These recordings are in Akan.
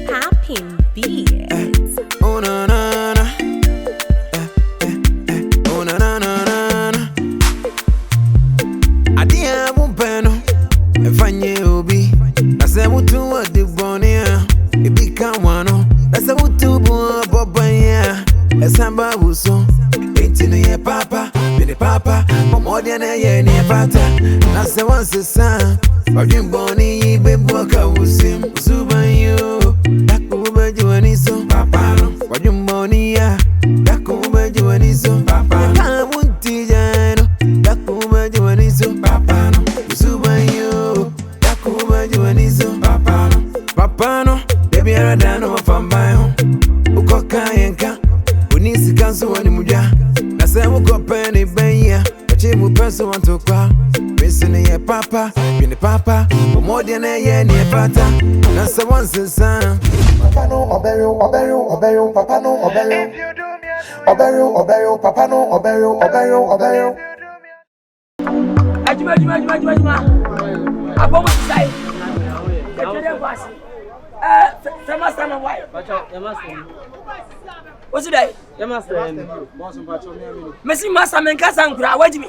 Popping beats. Oh na na na. Oh na na na na. Adia bumpeno. Efanye obi. Ase mutu wa de bonia. Ebi kanwano. Ase mutu bu bobanya. Esamba buso. Eti no ye papa. Bide papa. Momodia na ye ni pata. Na se wanse sa. Odin boni bebu ka usim. Usubanyo. Dakuba juaniso. Papa no. Odin boni ya. Dakuba juaniso. Papa no. Kamunti jano. Dakuba juaniso. Papa no. Usubanyo. Dakuba juaniso. Papa no. Papa no. Baby aradano wafambayo. Ukoka yenka. Unisi kansu wani muja. Nase mukope ni benya. Wachi mupeso wantokwa. Missing ye papa, been papa, more than a year near pata. Nasa once in son. Papa no obeyo, papa no obeyo. Obeyo, papa no obeyo. Ajima. Abo mo sai. Kekere kwasi. Sama sama why? Bacha, ya master. What's it? Ya master. Boss bacha me amini. Messi master Nkansah nkura wajimi.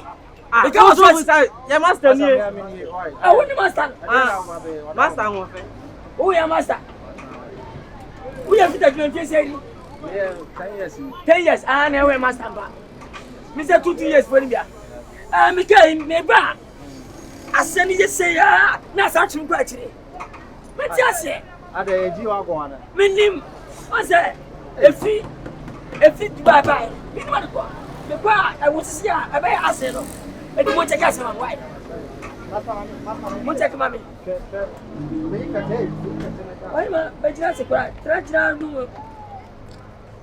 Because what say? Ya master ni. Ah, who ni master? Master won fe. Who ya master? Who ya fita jwe say? Yeah, 10 years. 10 years. Ah, na we master ba. Me say 2 years for Libya. Ah, me kai me ba. Aseni je say ah, na sa chim kwa chire. Me ti ase. Ada eji wa go ana. Minim. O say efi bye. Me ma ko. Me kwa I want to see ah, e ase no. E di mo check ase ma why. Mo check mami. Ai ma, be jira se kwa. Jira nu.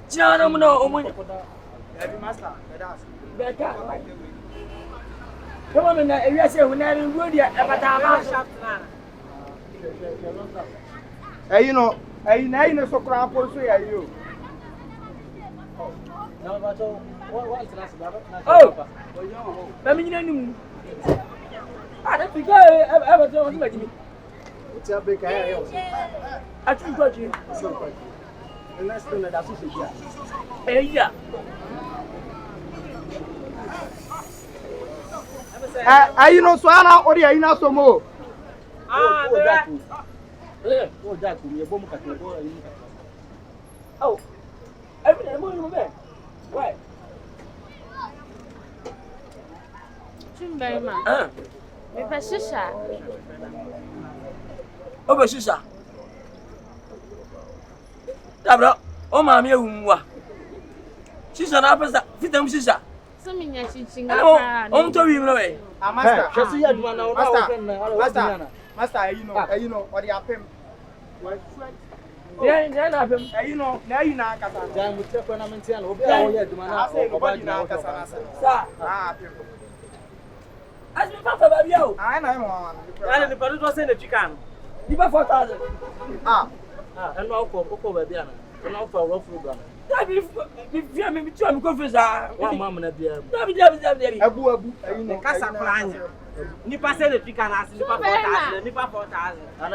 Jira no mo no o mo. Every master, that's. Beka. Come on na area say we na road ya e bata ba. You know, na so kra po so ya you. Oh, let me know. Ah, that big guy ever told me. What's your big guy? I think got you. The next thing that's here. Hey, yeah. You know, so ana ori ya ina so mo. Oh, every day more man. Why? Chumberma. Me pashisha. Oh, pashisha. Dabra, oh mama ehunwa. Shisha na pesa, fitam shisha. So minya chinchinga. Oh, to wi mlo we. Master, just ya duma na Master, you know, what you apem. Yeah, na apem. You know, now you na kasa. Jam mu check na menti na obi a wo ya duma na oba na kasa na sa. Apem. As me papa ba bia o. Na mo. Na le padu to say na chicken. Di ba 4,000. And oko ba bia na. Na ofa rough program. Da bi fia me tu am confuse ah. Wa mama na bia. Da bi. Abu, you know, kasa plan. Nipa say the chicken as nipa 4,000, nipa 4,000. And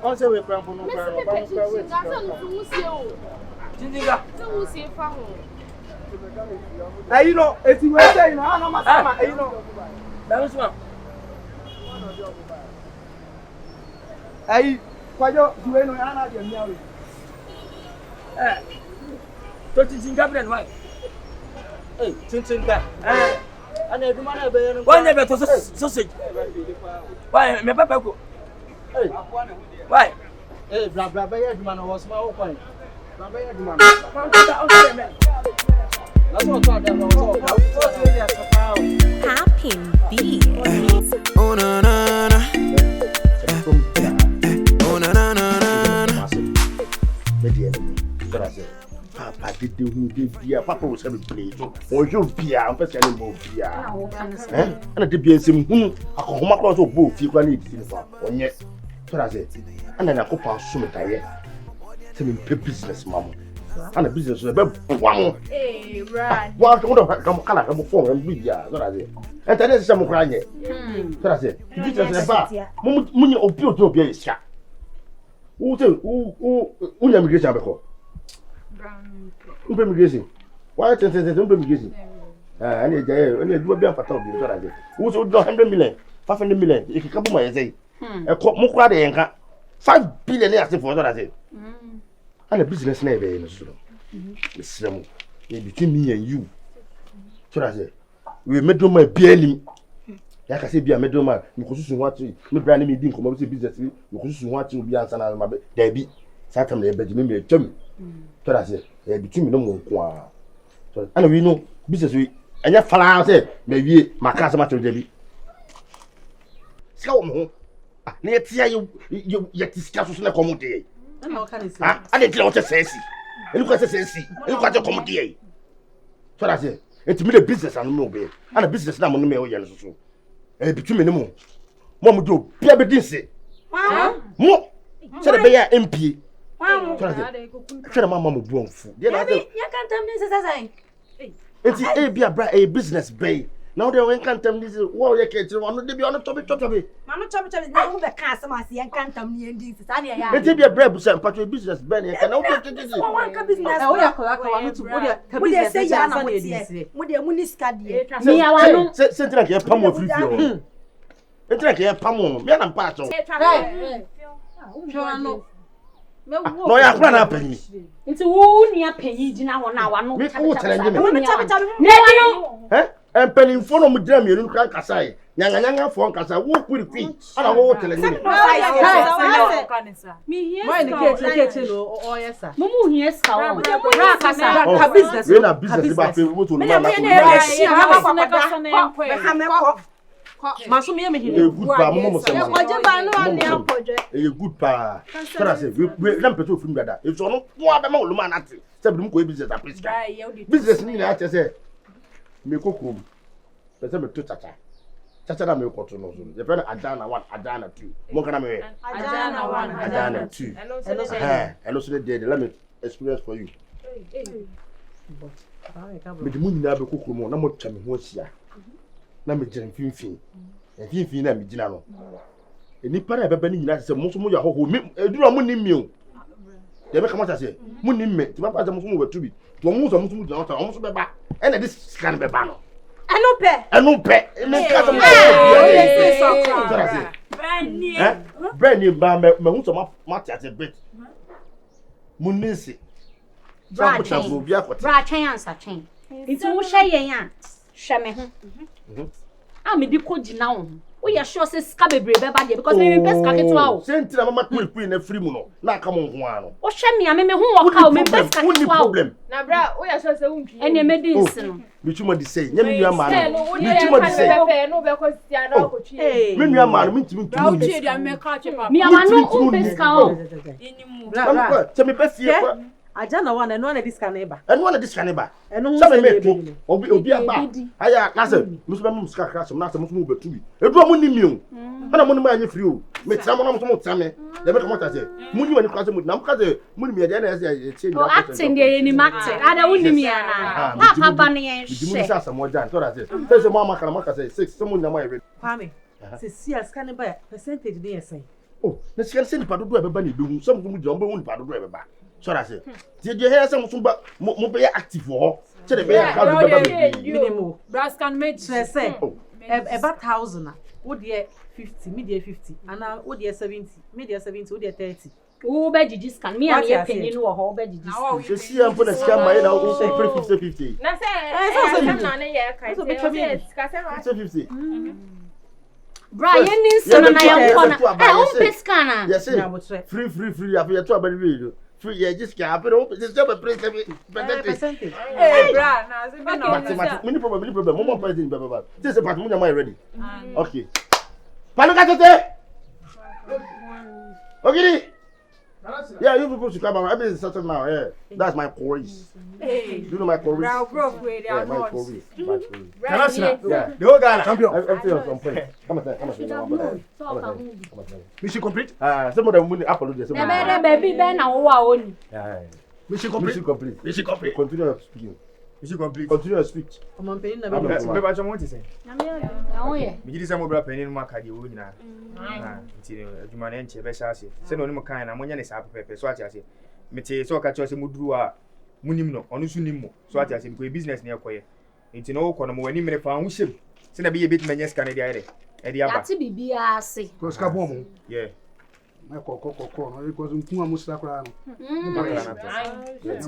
on say we plan for no plan. Tindiga. You know, it's we say no mama, you know. Da usman. Kwadwo duwe no ana dia miawe. To tindiga brand why? Tintinga. Ana eduma na be no. Why never to sausage? Why me papa ko? Why? Bra be eduma no was ma wo kwan. Bra be eduma. That's what I Popping beats. Oh na na na. Oh na na na na. Papa did do who did dear Papa was having play so or you'll be a person more beer. And a debate him whom a home across of both you can eat or yet. So I said, and then I could pass some tire. Tell me business, mamma. And the business is about one. Hey, right. What come color phone and media. So that's it. And then there's some crying. So that's it. Business is about money or pure to be a shot. Who immigration before? Immigration. Why immigration? And you do a bit of a top. Who's 100 million, 500 million? If you come to my say, a cop more than 5 billion years for that. I say, and a business neighbor in the school. Between me and you. So I say, we made my being. Like I say, be a middle man. You could want to, me brand me being commodity business. You could want to be answered my baby. Saturday, Benjamin, me, Jim. So I say, between me no more. So, and we know business we. And your father said, maybe my customer to Debbie. So, let's hear you yet discuss in a comedy. I didn't know what to say. Look at the sense, look at the comedy. So I say, it's me a business and no be, and a business now on the mail. And between me no more. Mom do, Pierre say. More, said a bear MP. Tell Mamma Brown food. You can't tell me this as I. It's a business bay. Now they can't tell me this. Whoa, you can't tell me. Be on the topic. Mamma Chubby is now the customer. I can't tell me this. It's be a bread, but your business bay. And now business. Would you say would you muniscadi? Me, I want to say like a palm of you. It's like a palm. Me and part of no, ya kura na penny. Nti wo nia penny gina wo na wa no. Me wo challenge me. En penny fo no mu dira me nu kan kasa e. Nyanga fo nkasa wo kuri kwi. Ana wo challenge me. Me here. Why the cake no o yesa. Mumu here ska wo. Ra kasa ka business. We na business ba pe wo to no na. Maso me me here. Good pa mo mo se. E good pa. Tell us we na peto film dada. E so no wo abema oluma na te. Se bi mu ko business apriska. Business ni na che me kokrom. Pese me to chacha. Chacha na me ko to no so. Je pe na Adana 1, Adana 2. Mo kana me. Adana 1, Adana 2. Hello so dey let me experience for you. Me di mu nyina be kokrom na mo twa me ho asia. Na me jere finfin. Finfin na me gina no. Eni para beba ni nyina se mo so mo ya hoho me eduru mo ni mi o. Dey be kama ta se mo ni me ti ba pa mo so mo wetu bi. To mo so mo gina ta mo so beba. E na this scan beba no. Enu pe. Me ka so mo. Brand new ba me hu so ma ti ate bit. Mo nisi. Bra chen answer chen. Nti wo hye yen a hye me ho. Me di ko gina wo. Wo ye sure say ska bebre beba de because me best ka ketwa wo. Say ntina mama kuri na free mu no. Na aka mo ho ano. Wo hye me a me ho wo ka wo me best ka ketwa wo. Problem. Na bra, wo ye sure say wo mpie. Ene me di nsi no. Me tuma di say, nya me nua ma no. Me tuma di say. No be ko sia na ko twi. Me nua ma no me ntimi Bra wo twi dia me ka che papa. Me awano o best ka wo. Enimu. Bra. Se me be fie kwa. Adana 1 and 1 this caneba. And one of this caneba. And some me to obi aba. Aya na se muso be muska kra na se muso mu betu bi. Edu mo ni mi o. Ana mo ni ma anye free o. Me tira mo na mo tame. Dey be come out say. Mu ni wani kwa se mu na mo ka se mu ni mi dey na say change. Oh acting dey ni acting. Ada woni mi ana. Papa ba ne yen hye. Mu sa mo jan so that say say mo ama kana maka say 6 so mu na mo ready. Kwame. Se CS caneba percentage dey say. Oh, na sika se ni pa dodo e be ba ni be hu. Some mu je on be hu ni pa dodo e be ba. So that's it. The hair some mo be active for. Say the be how be minimum. Brass can make say about 1,000. Wo dey 50, me dey 50. And wo dey 70, me dey 70, wo dey 30. Wo be jiji scan me and ye penny no wo be jiji. So see am for the scam my na wo say 50. Na say na na ye kai. So be 50. Brian Ninson na ya kona. O be scanner. Yes, free. After to abari we. Free yeah just can happen. Just a percentage. Hey, bra, na se be no. Mini problem. Mo president baba. This is part mo na ready. Okay. Panuka tete. Okay. Yeah, you people should come out. Everything is settled now. Yeah, that's my chorus. Hey, you know my chorus. Brow broke way yeah, my chorus. Yeah, the whole Ghana champion. Everything is on point. Come on. Mission complete. Some of them will apologize. Baby, be na wo wa oni. Yeah. Mission complete. Continue your speaking. Mission complete. Continue your speech. I'm on pain. I'm about to want to say. Oh yeah. Me just am obra pain in my card you na. Nti adwuma na enche be sha ase. Se no ni mo kan na monya ne sa pepepe so ati ase. Me te so ka cho se muduru a munim no onu su nim mo so ati ase because business na ekoye. Nti no ko no mo wani mere fa ho hyem. Se na be ye bit manya scan dey ere. E dey aba. Yati bibia ase. Ko ska bomo. Yeah. Na ko no because nku amusa kra no.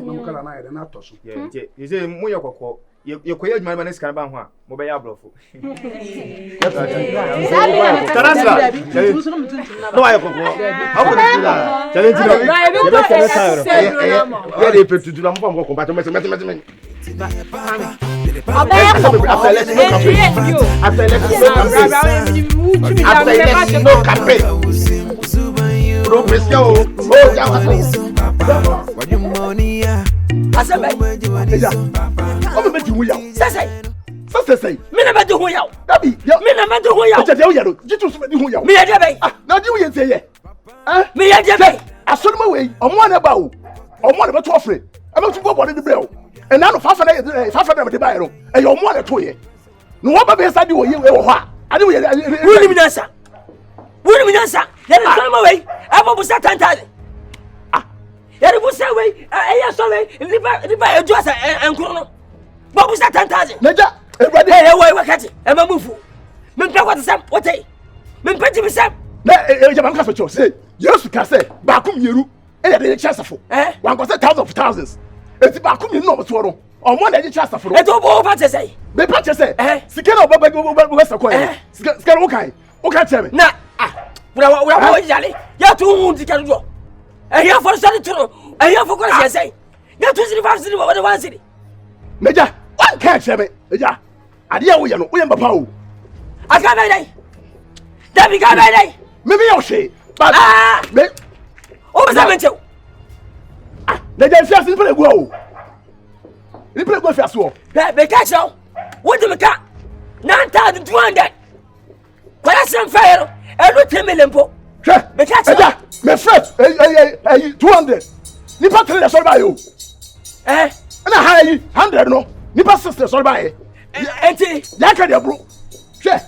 Mo kala na ere na toso. Yeah, nti you say mo ye kokko. Ye koye adwuma na scan ba ho a mo be ya abrofo. No I kokko. How could you do that? Challenge no. Yeah, they put to do am for combat me. And now, Fafa de Bayo, and your mother to you. No one but I do you. I do you answer. Let us come away. I will set 10,000. It was that way. I sorry, live by a dress and chrono. What was that 10,000? Major, everybody, I catch it. I'm a move. Men what is up? What day? Men petty me up. Now, say, yes, you can say, Bakum you, and a chance of 1 was 1,000. It's back in no swallow. On one edge chance for it over to say. The patches say, Sikano West Aquay. Scan okay. Okay, tell me. Nah, we are Yali. You're too wounded to go. I hear for Sunday to know. I hear for what I say. You're too silly over the one city. Major, one can't tell me. Yeah, I dear we are Pau. I can't day. That began my day. Maybe I'll say, but over the mental. They just simply go. You play go fast war. Be catch now. What do we got? 9,200. But that's unfair. I don't tell me limpo. Be catch now. Me first, 200. Nipa tell us all by you. And I hire 100 no. Nipa sisters all by. Enti, ya can bro. Che.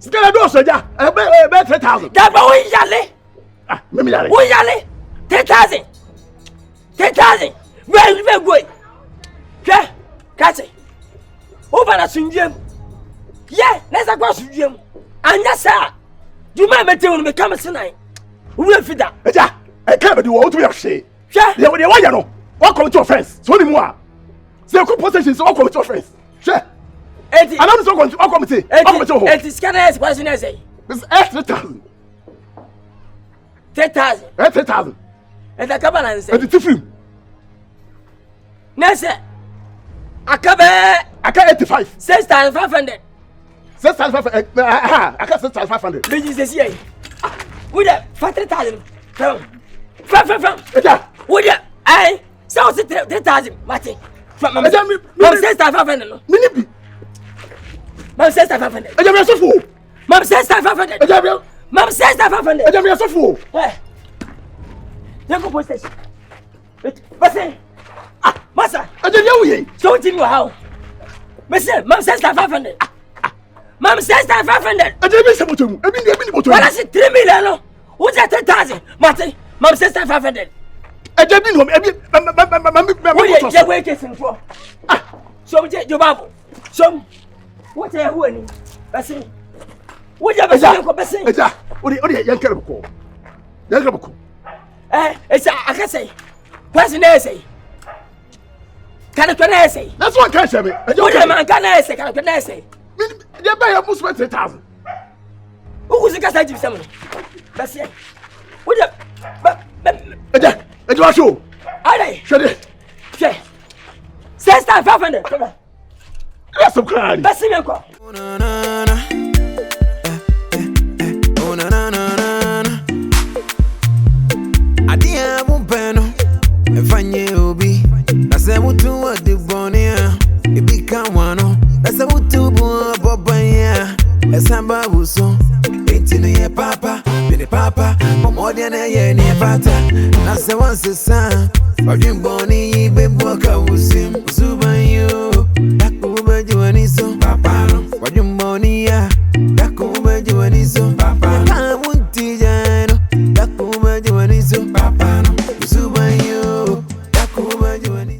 Skala do so ja. Be 3,000. That boy yale. Me yale. Wo yale. 10,000. 10,000. Very good. Yeah, catch it. Over the Sunjam. Yeah, let's go Sunjam. And yes, sir. You might be telling me come tonight. Who will fit that? Yeah, I can't do what we have said. Yeah, they were the one you know. Welcome to your friends. So anymore. Say, good possessions, welcome to your friends. Sure. And I'm so going to welcome to home. It is Canada's question, I say. This is 3,000. 10,000. 10,000. And the cabinet said, it's free. Nessa, I can't 85. 6,500. 6,500. I can't 6,500. This is here. With that 40,000. From. With that, I saw 3,000. Martin. From my 6,500. Minute. My 6,500. I am so full. My 6,500. My 6,500. I am so full. You go post station. But say, Massa, I don't know you. So tell me how. Monsieur, Mam says 500. Mam says 500. I don't miss about you. I mean, what I said 3 million. What's that 10,000? Martin, Mam says 500. I don't know. What are you waiting for? So take your Bible. So, what are you doing? I say, what are you saying? What are you young? It's I can say. What's the name? Can I say? That's what can say. What can I say? Can I say? You buy a most 3,000. Who was the guy that you sent me? That's it. What the? It was you. I should it. Say, 6,500. That's some crime. That's it. Say what to what the bonia, it become one. That's a what to Bobaya, a samba so 18 year papa, the papa, body and a near butter. That's the one, son. But you born in Baby Walker was him. Zuba you.